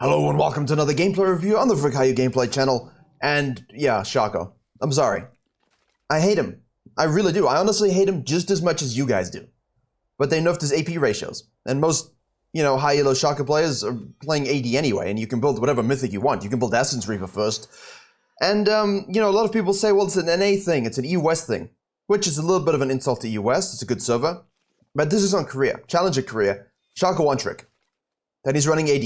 Hello and welcome to another gameplay review on the Virkayu gameplay channel. And yeah, Shaco. I'm sorry. I hate him. I really do. I honestly hate him just as much as you guys do. But they nerfed his AP ratios. And most, high elo Shaco players are playing AD anyway, and you can build whatever mythic you want. You can build Essence Reaper first. And, a lot of people say, well, it's an NA thing, it's an EU West thing. Which is a little bit of an insult to EU West. It's a good server. But this is on Korea. Challenger Korea. Shaco one trick. Then he's running AD.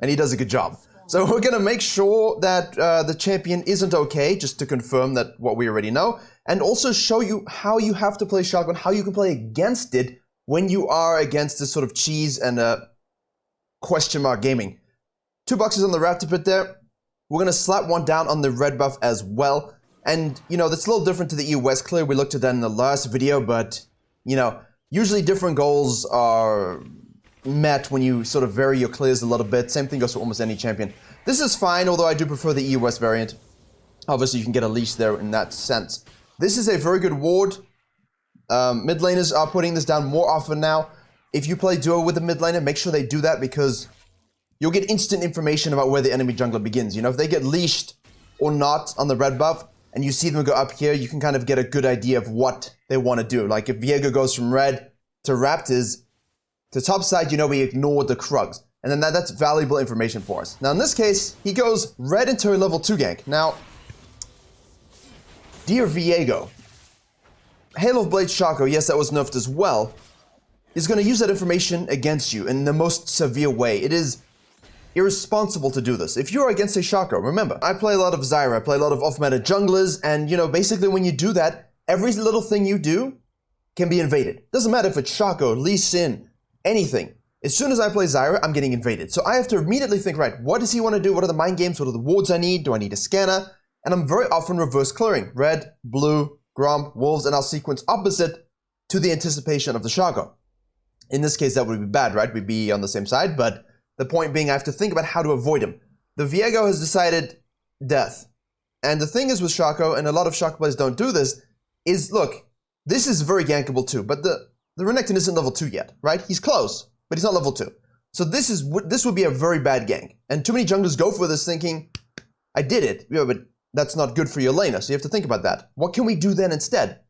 And he does a good job. So we're going to make sure that the champion isn't okay, just to confirm that what we already know, and also show you how you have to play Shaco and how you can play against it when you are against this sort of cheese and question mark gaming. 2 boxes on the raptor pit there. We're going to slap one down on the red buff as well. And, that's a little different to the EU West clear. We looked at that in the last video, but, usually different goals are met when you sort of vary your clears a little bit. Same thing goes for almost any champion. This is fine, although I do prefer the EU West variant. Obviously, you can get a leash there in that sense. This is a very good ward. Mid laners are putting this down more often now. If you play duo with a mid laner, make sure they do that because you'll get instant information about where the enemy jungler begins. If they get leashed or not on the red buff, and you see them go up here, you can kind of get a good idea of what they want to do. Like if Virkayu goes from red to raptors, to top side, we ignored the Krugs. And then that's valuable information for us. Now in this case, he goes red into a level 2 gank. Now, dear Virkayu, Hail of Blade Shaco, yes, that was nerfed as well, is going to use that information against you in the most severe way. It is irresponsible to do this. If you're against a Shaco, remember, I play a lot of Zyra, I play a lot of off-meta junglers, and basically when you do that, every little thing you do can be invaded. Doesn't matter if it's Shaco, Lee Sin, anything. As soon as I play Zyra, I'm getting invaded. So I have to immediately think, right, what does he want to do? What are the mind games? What are the wards I need? Do I need a scanner? And I'm very often reverse clearing. Red, blue, Gromp, wolves, and I'll sequence opposite to the anticipation of the Shaco. In this case, that would be bad, right? We'd be on the same side, but the point being I have to think about how to avoid him. The Virkayu has decided death. And the thing is with Shaco, and a lot of Shaco players don't do this, is look, this is very gankable too, but the Renekton isn't level 2 yet, right? He's close, but he's not level 2. So this would be a very bad gank. And too many junglers go for this thinking, I did it, but that's not good for your laner, so you have to think about that. What can we do then instead?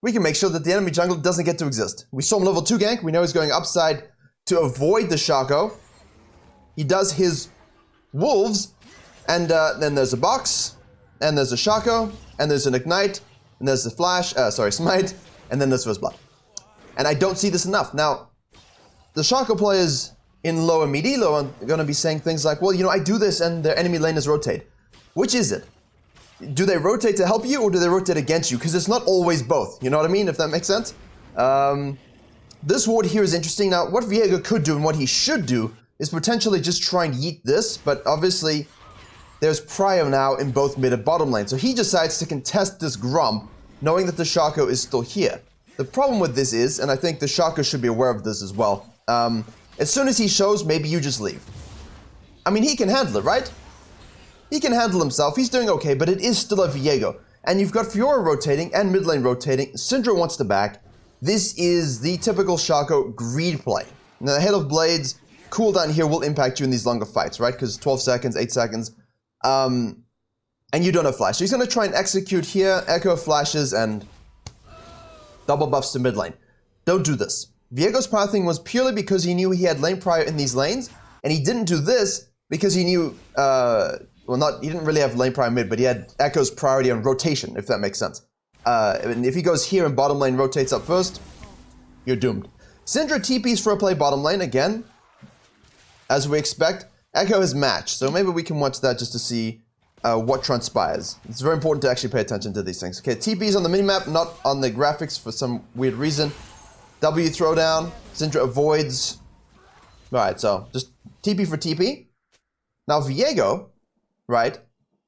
We can make sure that the enemy jungle doesn't get to exist. We saw him level 2 gank, we know he's going upside to avoid the Shaco. He does his wolves, and then there's a box, and there's a Shaco, and there's an ignite, and there's the flash, smite, and then there's first blood. And I don't see this enough. Now, the Shaco players in lower mid elo are going to be saying things like, well, I do this and their enemy laners rotate. Which is it? Do they rotate to help you or do they rotate against you? Because it's not always both. You know what I mean? If that makes sense. This ward here is interesting. Now, what Virkayu could do and what he should do is potentially just try and yeet this. But obviously, there's prio now in both mid and bottom lane. So he decides to contest this Gromp, knowing that the Shaco is still here. The problem with this is, and I think the Shaco should be aware of this as well, as soon as he shows, maybe you just leave. I mean, he can handle it, right? He can handle himself, he's doing okay, but it is still a Virkayu. And you've got Fiora rotating and mid lane rotating, Syndra wants to back. This is the typical Shaco greed play. Now, the Hail of Blades cooldown here will impact you in these longer fights, right? Because 12 seconds, 8 seconds, and you don't have flash. So he's going to try and execute here, echo flashes, and double buffs to mid lane. Don't do this. Virkayu's pathing was purely because he knew he had lane prior in these lanes, and he didn't do this because he knew, he didn't really have lane prior mid, but he had Echo's priority on rotation, if that makes sense. And if he goes here and bottom lane rotates up first, you're doomed. Syndra TPs for a play bottom lane, again, as we expect. Echo has matched, so maybe we can watch that just to see what transpires. It's very important to actually pay attention to these things. Okay, TP's on the minimap, not on the graphics for some weird reason. W throwdown, Syndra avoids. Alright, so just TP for TP. Now Virkayu, right,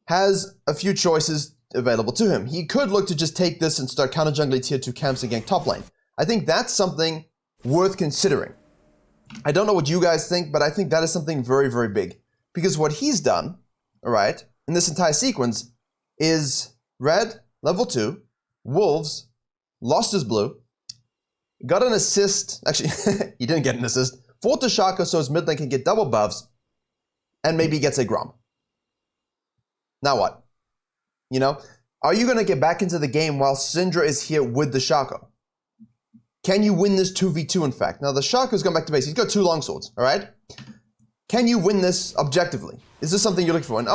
has a few choices available to him. He could look to just take this and start counter jungling tier 2 camps and gank top lane. I think that's something worth considering. I don't know what you guys think, but I think that is something very, very big. Because what he's done, alright, in this entire sequence is red, level 2, wolves, lost his blue, got an assist, actually, he didn't get an assist, fought to Shaco so his mid lane can get double buffs, and maybe gets a Gromp. Now what? You know? Are you going to get back into the game while Syndra is here with the Shaco? Can you win this 2v2 in fact? Now the Shaco's gone back to base. He's got 2 longswords, alright? Can you win this objectively? Is this something you're looking for? And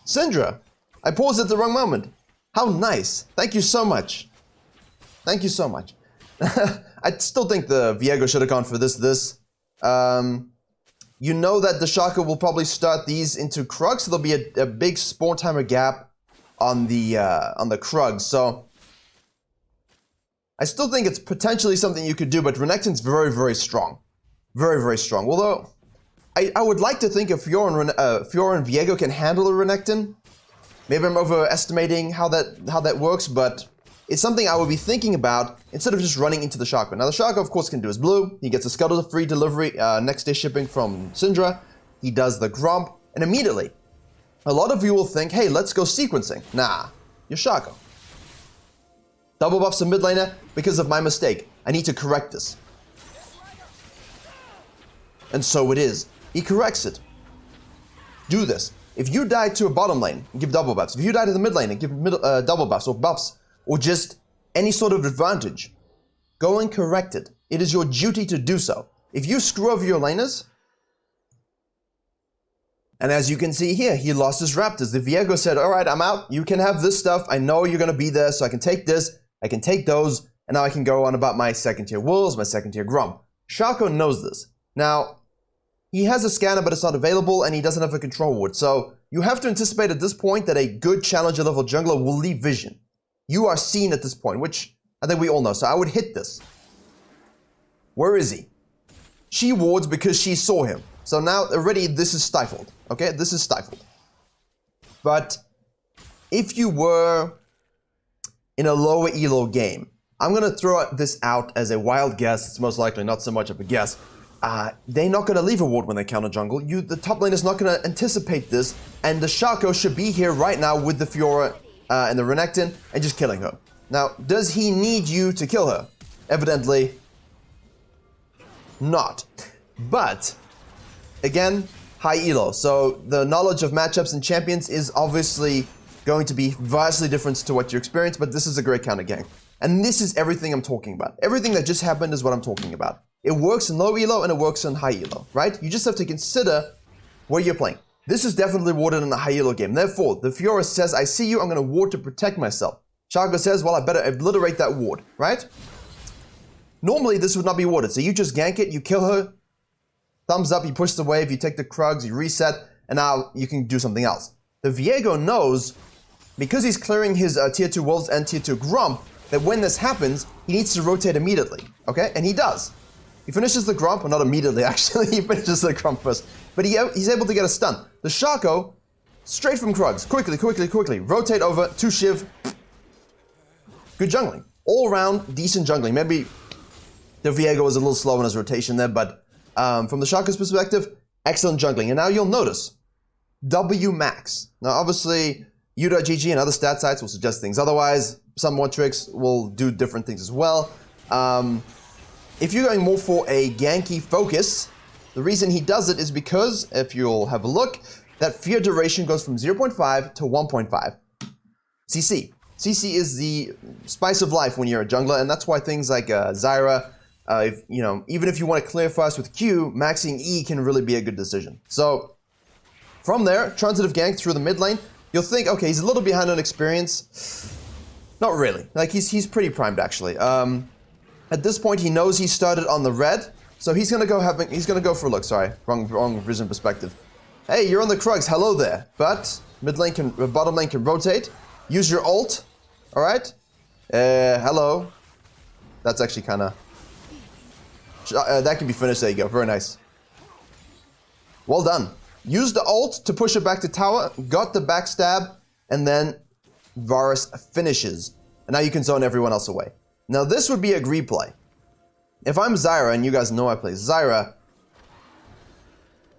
Syndra, I paused at the wrong moment. How nice. Thank you so much. Thank you so much. I still think the Viego should have gone for this. You know that the Shaco will probably start these into Krugs, so there'll be a big spawn timer gap on the Krugs. So I still think it's potentially something you could do, but Renekton's very, very strong. Very, very strong. Although I would like to think if Fiora and Viego can handle a Renekton. Maybe I'm overestimating how that works, but it's something I would be thinking about instead of just running into the Shaco. Now the Shaco, of course, can do his blue. He gets a Scuttle free delivery, next day shipping from Syndra. He does the Gromp, and immediately, a lot of you will think, hey, let's go sequencing. Nah, you're Shaco. Double buffs a mid laner because of my mistake. I need to correct this. And so it is. He corrects it. Do this. If you die to a bottom lane, give double buffs. If you die to the mid lane, give double buffs or buffs. Or just any sort of advantage. Go and correct it. It is your duty to do so. If you screw over your laners, and as you can see here, he lost his Raptors. The Viego said, alright, I'm out. You can have this stuff. I know you're going to be there, so I can take this. I can take those. And now I can go on about my second tier wolves, my second tier Gromp. Shaco knows this. Now, he has a scanner, but it's not available, and he doesn't have a control ward. So you have to anticipate at this point that a good challenger level jungler will leave vision. You are seen at this point, which I think we all know. So I would hit this. Where is he? She wards because she saw him. So now already this is stifled. Okay, this is stifled. But if you were in a lower elo game, I'm going to throw this out as a wild guess. It's most likely not so much of a guess. They're not going to leave a ward when they counter jungle. The top lane is not going to anticipate this. And the Shaco should be here right now with the Fiora and the Renekton and just killing her. Now, does he need you to kill her? Evidently not. But, again, high elo. So the knowledge of matchups and champions is obviously going to be vastly different to what you experience, but this is a great counter gang. And this is everything I'm talking about. Everything that just happened is what I'm talking about. It works in low elo and it works in high elo, right? You just have to consider where you're playing. This is definitely warded in a high elo game. Therefore, the Fiora says, I see you, I'm going to ward to protect myself. Shaco says, well, I better obliterate that ward, right? Normally, this would not be warded. So you just gank it, you kill her, thumbs up, you push the wave, you take the Krugs, you reset, and now you can do something else. The Viego knows, because he's clearing his tier 2 wolves and tier 2 Gromp, that when this happens, he needs to rotate immediately, okay? And he does. He finishes the Gromp, well, not immediately actually, he finishes the Gromp first. But he's able to get a stun. The Shaco, straight from Krugs, quickly, rotate over to Shiv. Good jungling. All around, decent jungling. Maybe the Viego was a little slow in his rotation there, but from the Shaco's perspective, excellent jungling. And now you'll notice, W max. Now obviously, U.GG and other stat sites will suggest things. Otherwise, some more tricks will do different things as well. If you're going more for a ganky focus, the reason he does it is because, if you'll have a look, that fear duration goes from 0.5 to 1.5. CC. CC is the spice of life when you're a jungler, and that's why things like Zyra, even if you want to clear fast with Q, maxing E can really be a good decision. So, from there, transitive gank through the mid lane, you'll think, okay, he's a little behind on experience. Not really. Like, he's pretty primed, actually. At this point, he knows he started on the red, so he's gonna go for a look. Sorry, wrong vision perspective. Hey, you're on the Krugs. Hello there. But bottom lane can rotate. Use your ult. All right. Hello. That's actually kind of that can be finished. There you go. Very nice. Well done. Use the ult to push it back to tower. Got the backstab, and then Varus finishes. And now you can zone everyone else away. Now this would be a greed play. If I'm Zyra, and you guys know I play Zyra,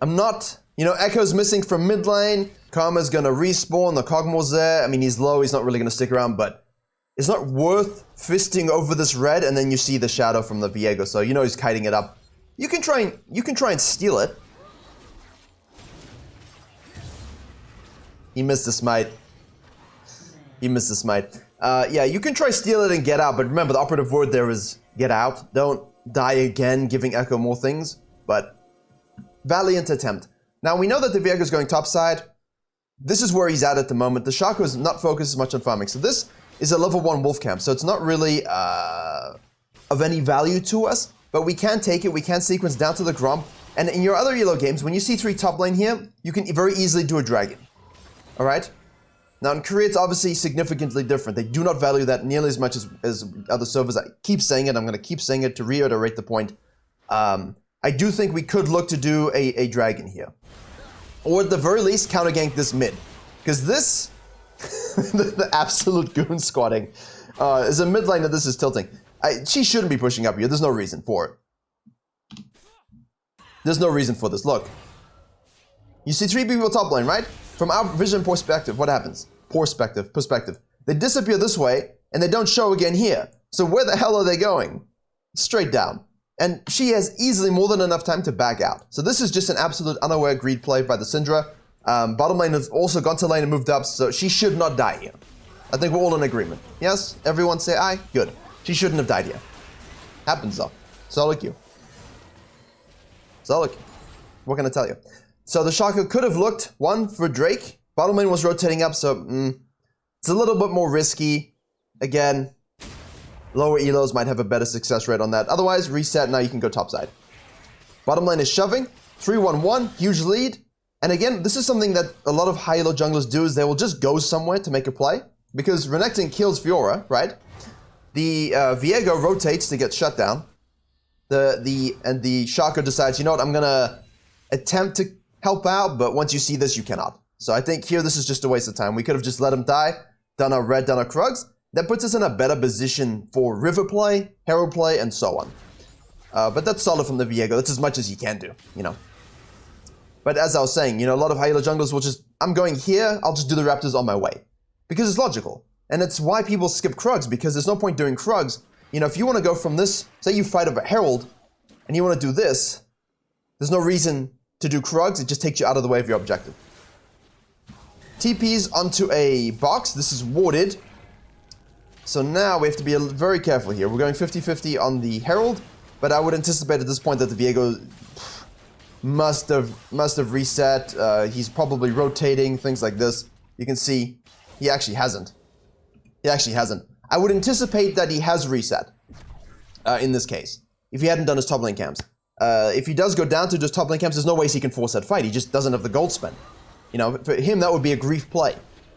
I'm not, Echo's missing from mid lane, Karma's gonna respawn, the Kog'Maw's there, I mean he's low, he's not really gonna stick around, but it's not worth fisting over this red, and then you see the shadow from the Viego, so he's kiting it up. You can try and steal it. He missed the smite. He missed the smite. Yeah, you can try steal it and get out, but remember the operative word there is get out. Don't die again, giving Echo more things, but valiant attempt. Now we know that the Viego is going topside. This is where he's at the moment. The Shaco is not focused as much on farming. So this is a level 1 wolf camp, so it's not really of any value to us, but we can take it, we can sequence down to the Gromp, and in your other elo games, when you see 3 top lane here, you can very easily do a dragon. Alright? Now in Korea, it's obviously significantly different. They do not value that nearly as much as other servers. I keep saying it, I'm going to keep saying it to reiterate the point. I do think we could look to do a dragon here. Or at the very least, counter-gank this mid. Because this, the absolute goon squatting, is a mid lane that this is tilting. She shouldn't be pushing up here. There's no reason for it. There's no reason for this. Look. You see 3 people top lane, right? From our vision perspective, what happens? Perspective. They disappear this way, and they don't show again here. So where the hell are they going? Straight down. And she has easily more than enough time to back out. So this is just an absolute unaware greed play by the Syndra. Bottom lane has also gone to lane and moved up, so she should not die here. I think we're all in agreement. Yes? Everyone say aye? Good. She shouldn't have died here. Happens though. Solo queue. Solo queue. What can I tell you? So the Shaco could have looked, one, for Drake. Bottom lane was rotating up, so it's a little bit more risky. Again, lower elos might have a better success rate on that. Otherwise, reset, now you can go topside. Bottom lane is shoving. 3-1-1, huge lead. And again, this is something that a lot of high elo junglers do, is they will just go somewhere to make a play. Because Renekton kills Fiora, right? The Viego rotates to get shut down. And the Shaco decides, you know what, I'm gonna attempt to help out, but once you see this, you cannot. So I think here, this is just a waste of time. We could have just let him die, done our red, done our Krugs. That puts us in a better position for river play, herald play, and so on. But that's solid from the Viego. That's as much as you can do, you know. But as I was saying, you know, a lot of high elo junglers will just, I'm going here, I'll just do the Raptors on my way. Because it's logical. And it's why people skip Krugs, because there's no point doing Krugs. You know, if you want to go from this, say you fight over herald, and you want to do this, there's no reason to do Krugs, it just takes you out of the way of your objective. TP's onto a box, this is warded. So now we have to be very careful here. We're going 50-50 on the herald, but I would anticipate at this point that the Viego must have reset. He's probably rotating, things like this. You can see he actually hasn't. He actually hasn't. I would anticipate that he has reset in this case, if he hadn't done his top lane camps. If he does go down to just top lane camps, there's no ways he can force that fight. He just doesn't have the gold spent. You know, for him, that would be a grief play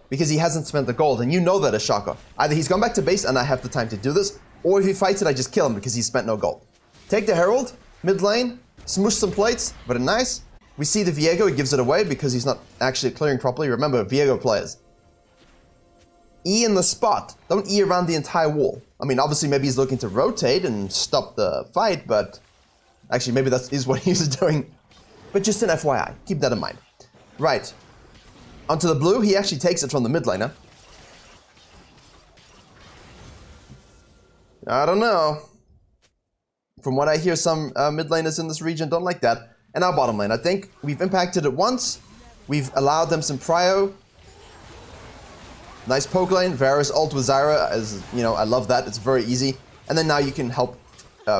because he hasn't spent the gold, and you know that as Shaco. Either he's gone back to base and I have the time to do this, or if he fights it, I just kill him because he's spent no gold. Take the herald, mid lane, smoosh some plates, but nice. We see the Viego, he gives it away because he's not actually clearing properly. Remember, Viego players. E in the spot. Don't E around the entire wall. I mean, obviously, maybe he's looking to rotate and stop the fight, but actually, maybe that is what he's doing. But just an FYI, keep that in mind. Right. Onto the blue, he actually takes it from the mid laner. I don't know. From what I hear, some mid laners in this region don't like that. And our bottom lane, I think we've impacted it once. We've allowed them some prio. Nice poke lane. Varus ult with Zyra, as you know, I love that. It's very easy. And then now you can help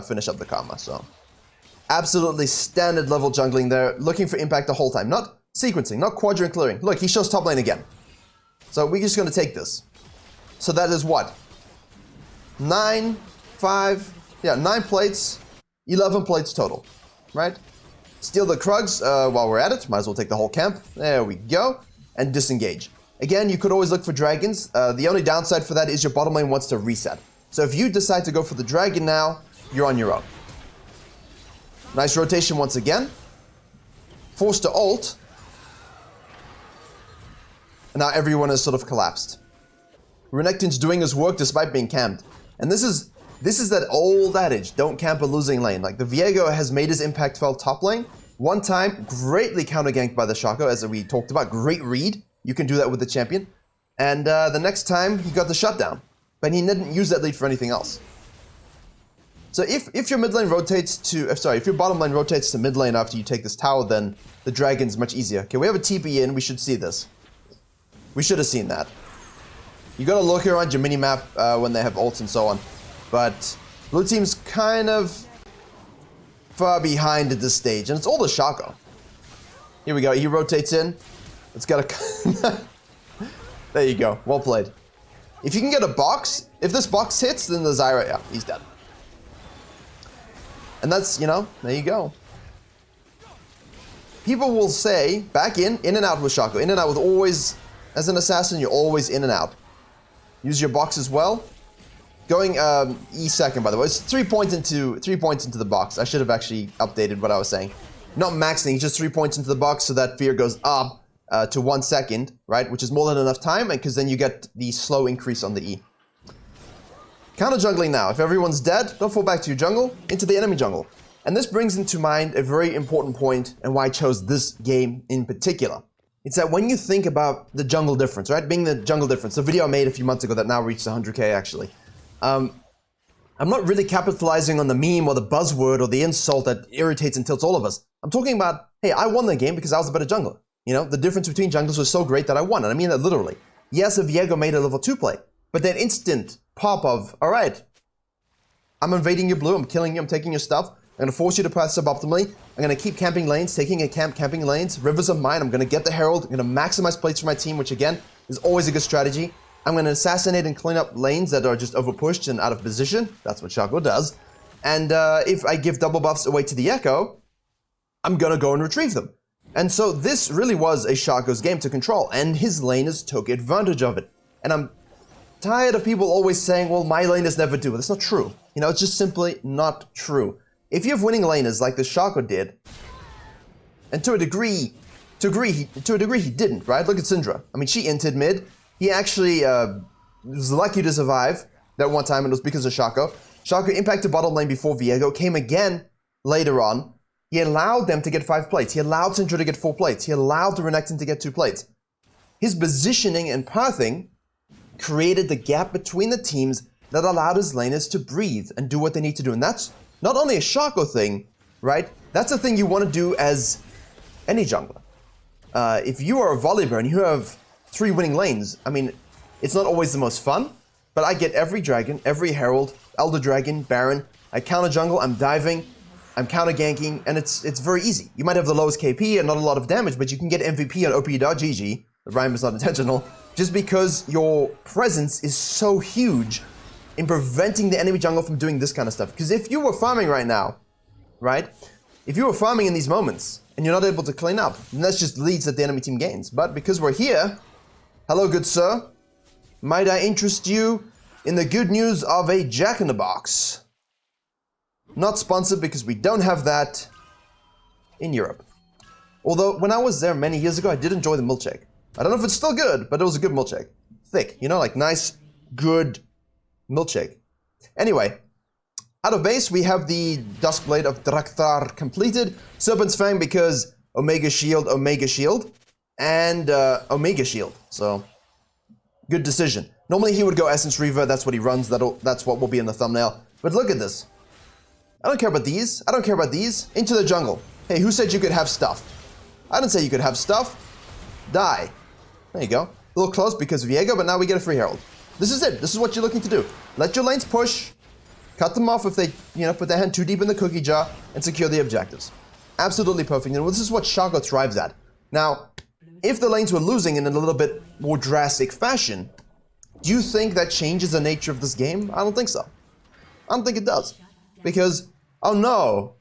finish up the karma. So absolutely standard level jungling there, looking for impact the whole time. Not sequencing, not quadrant clearing. Look, he shows top lane again. So we're just going to take this. So that is what? 9 plates, 11 plates total, right? Steal the Krugs while we're at it. Might as well take the whole camp. There we go. And disengage. Again, you could always look for dragons. The only downside for that is your bottom lane wants to reset. So if you decide to go for the dragon now, you're on your own. Nice rotation once again. Forced to ult. And now everyone has sort of collapsed. Renekton's doing his work despite being camped. And this is that old adage, don't camp a losing lane. Like the Viego has made his impact felt top lane. One time, greatly counter-ganked by the Shaco, as we talked about. Great read. You can do that with the champion. And the next time, he got the shutdown. But he didn't use that lead for anything else. So if your mid lane rotates to, if your bottom lane rotates to mid lane after you take this tower, then the dragon's much easier. Okay, we have a TP in, we should see this. We should have seen that. You gotta look around your mini-map when they have ults and so on. But blue team's kind of far behind at this stage, and it's all the Shaco. Here we go, he rotates in. It's got a... There you go, well played. If you can get a box, if this box hits, then the Zyra, yeah, he's dead. And that's, you know, there you go. People will say, back in and out with Shaco. In and out with always, as an assassin, you're always in and out. Use your box as well. Going E second, by the way. It's 3 points into the box. I should have actually updated what I was saying. Not maxing, just 3 points into the box so that fear goes up to 1 second, right? Which is more than enough time, and because then you get the slow increase on the E. Counter jungling now. If everyone's dead, don't fall back to your jungle, into the enemy jungle. And this brings into mind a very important point and why I chose this game in particular. It's that when you think about the jungle difference, right? Being the jungle difference, the video I made a few months ago that now reached 100K actually. I'm not really capitalizing on the meme or the buzzword or the insult that irritates and tilts all of us. I'm talking about, hey, I won the game because I was the better jungler. You know, the difference between junglers was so great that I won, and I mean that literally. Yes, Viego made a level 2 play, but that instant pop of, all right, I'm invading your blue, I'm killing you, I'm taking your stuff, I'm going to force you to pass suboptimally. I'm going to keep camping lanes, taking a camping lanes. Rivers of mine. I'm going to get the herald. I'm going to maximize plates for my team, which again is always a good strategy. I'm going to assassinate and clean up lanes that are just overpushed and out of position. That's what Shaco does. And if I give double buffs away to the Echo, I'm going to go and retrieve them. And so this really was a Shaco's game to control, and his laners took advantage of it. And I'm tired of people always saying, well, my laners never do it. That's not true. You know, it's just simply not true. If you have winning laners like the Shaco did, and to a degree he didn't, right? Look at Syndra. I mean, she entered mid. He actually was lucky to survive that one time, and it was because of Shaco. Shaco impacted bottom lane before Viego, came again later on. He allowed them to get 5 plates. He allowed Syndra to get 4 plates. He allowed the Renekton to get 2 plates. His positioning and pathing created the gap between the teams that allowed his laners to breathe and do what they need to do. And that's not only a Shaco thing, right? That's a thing you want to do as any jungler. If you are a volleyball and you have 3 winning lanes, I mean, it's not always the most fun, but I get every dragon, every herald, elder dragon, baron. I counter jungle, I'm diving, I'm counter-ganking, and it's very easy. You might have the lowest KP and not a lot of damage, but you can get MVP on OP.GG, the rhyme is not intentional, just because your presence is so huge in preventing the enemy jungle from doing this kind of stuff. Because if you were farming right now, right? If you were farming in these moments, and you're not able to clean up, then that just leads that the enemy team gains. But because we're here, hello good sir, might I interest you in the good news of a Jack-in-the-Box? Not sponsored because we don't have that in Europe. Although, when I was there many years ago, I did enjoy the milkshake. I don't know if it's still good, but it was a good milkshake. Thick, you know, like nice, good milkshake. Anyway, out of base, we have the Duskblade of Drakthar completed. Serpent's Fang because Omega Shield, and Omega Shield. So, good decision. Normally he would go Essence Reaver, that's what he runs, that's what will be in the thumbnail. But look at this. I don't care about these, I don't care about these. Into the jungle. Hey, who said you could have stuff? I didn't say you could have stuff. Die. There you go. A little close because of Viego, but now we get a free herald. This is it. This is what you're looking to do. Let your lanes push. Cut them off if they, you know, put their hand too deep in the cookie jar and secure the objectives. Absolutely perfect. And this is what Shaco thrives at. Now, if the lanes were losing in a little bit more drastic fashion, do you think that changes the nature of this game? I don't think so. I don't think it does. Because, oh no,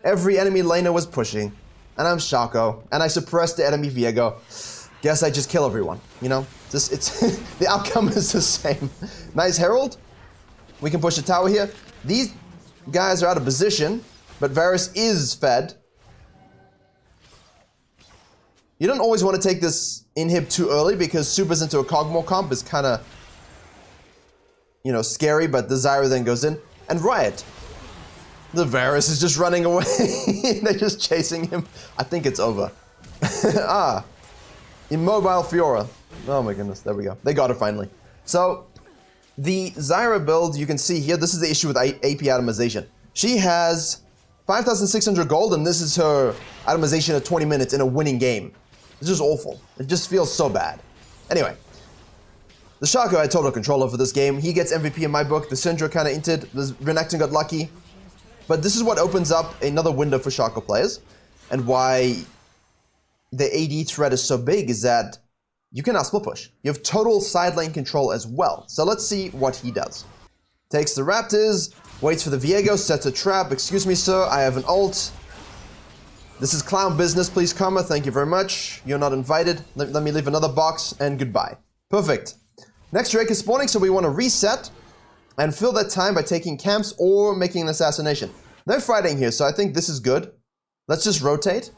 every enemy laner was pushing, and I'm Shaco, and I suppressed the enemy Viego. Guess I just kill everyone, you know? It's the outcome is the same. Nice herald. We can push the tower here. These guys are out of position, but Varus is fed. You don't always want to take this inhib too early because supers into a Kog'Maw comp is kind of, you know, scary, but the Zyra then goes in. And Riot. The Varus is just running away. They're just chasing him. I think it's over. Immobile Fiora. Oh my goodness, there we go. They got it finally. So, the Zyra build, you can see here, this is the issue with AP atomization. She has 5,600 gold, and this is her atomization at 20 minutes in a winning game. It's just awful. It just feels so bad. Anyway. The Shaco had total control over this game. He gets MVP in my book. The Syndra kind of inted. The Renekton got lucky. But this is what opens up another window for Shaco players. And why the AD threat is so big is that you can now split push. You have total side lane control as well. So let's see what he does. Takes the Raptors, waits for the Viego, sets a trap. Excuse me, sir, I have an ult. This is clown business, please, Karma. Thank you very much. You're not invited. Let me leave another box, and goodbye. Perfect. Next Drake is spawning, so we want to reset and fill that time by taking camps or making an assassination. No fighting here, so I think this is good. Let's just rotate.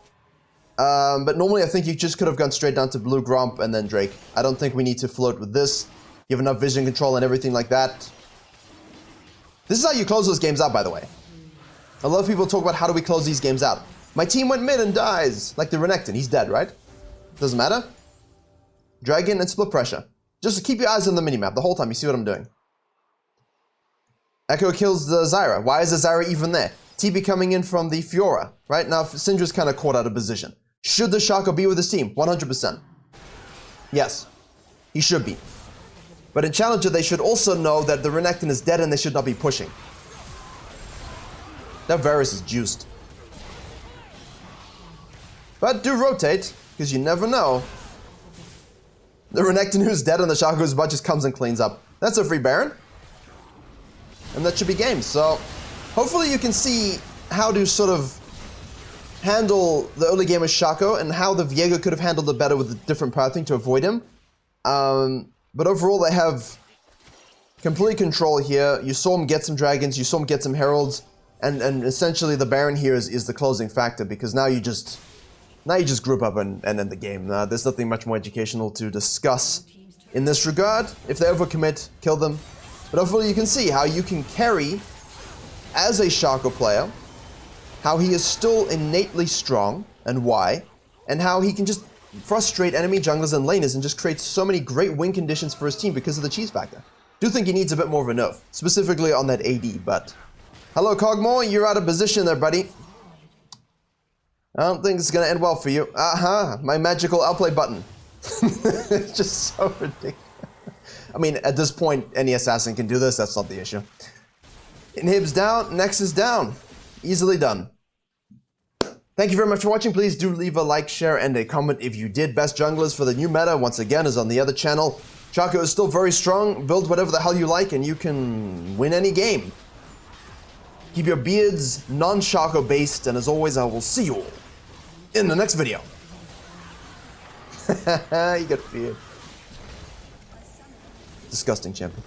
But normally I think you just could have gone straight down to Blue Gromp and then Drake. I don't think we need to float with this. You have enough vision control and everything like that. This is how you close those games out, by the way. A lot of people talk about how do we close these games out. My team went mid and dies. Like the Renekton, he's dead, right? Doesn't matter. Dragon and split pressure. Just keep your eyes on the minimap the whole time, you see what I'm doing. Echo kills the Zyra. Why is the Zyra even there? TP coming in from the Fiora, right? Now Syndra's kind of caught out of position. Should the Shaco be with his team? 100%. Yes, he should be. But in Challenger, they should also know that the Renekton is dead and they should not be pushing. That Varus is juiced. But do rotate, because you never know. The Renekton who's dead and the Shaco who's about just comes and cleans up. That's a free Baron. And that should be game. So hopefully you can see how to sort of handle the early game of Shaco and how the Viego could have handled it better with a different pathing to avoid him. But overall they have complete control here. You saw him get some dragons, you saw him get some heralds, and essentially the Baron here is the closing factor, because now you just group up and end the game. There's nothing much more educational to discuss in this regard. If they overcommit, kill them. But hopefully you can see how you can carry as a Shaco player, how he is still innately strong and why, and how he can just frustrate enemy junglers and laners and just create so many great win conditions for his team because of the cheese factor. Do think he needs a bit more of a nerf, specifically on that AD, but... Hello Cogmore, you're out of position there, buddy. I don't think it's gonna end well for you. My magical outplay button. It's just so ridiculous. I mean, at this point, any assassin can do this, that's not the issue. Inhib's down, Nex is down. Easily done. Thank you very much for watching. Please do leave a like, share, and a comment if you did. Best junglers for the new meta, once again, is on the other channel. Shaco is still very strong. Build whatever the hell you like, and you can win any game. Keep your beards non-Shaco based, and as always, I will see you all in the next video. You got beard. Disgusting champion.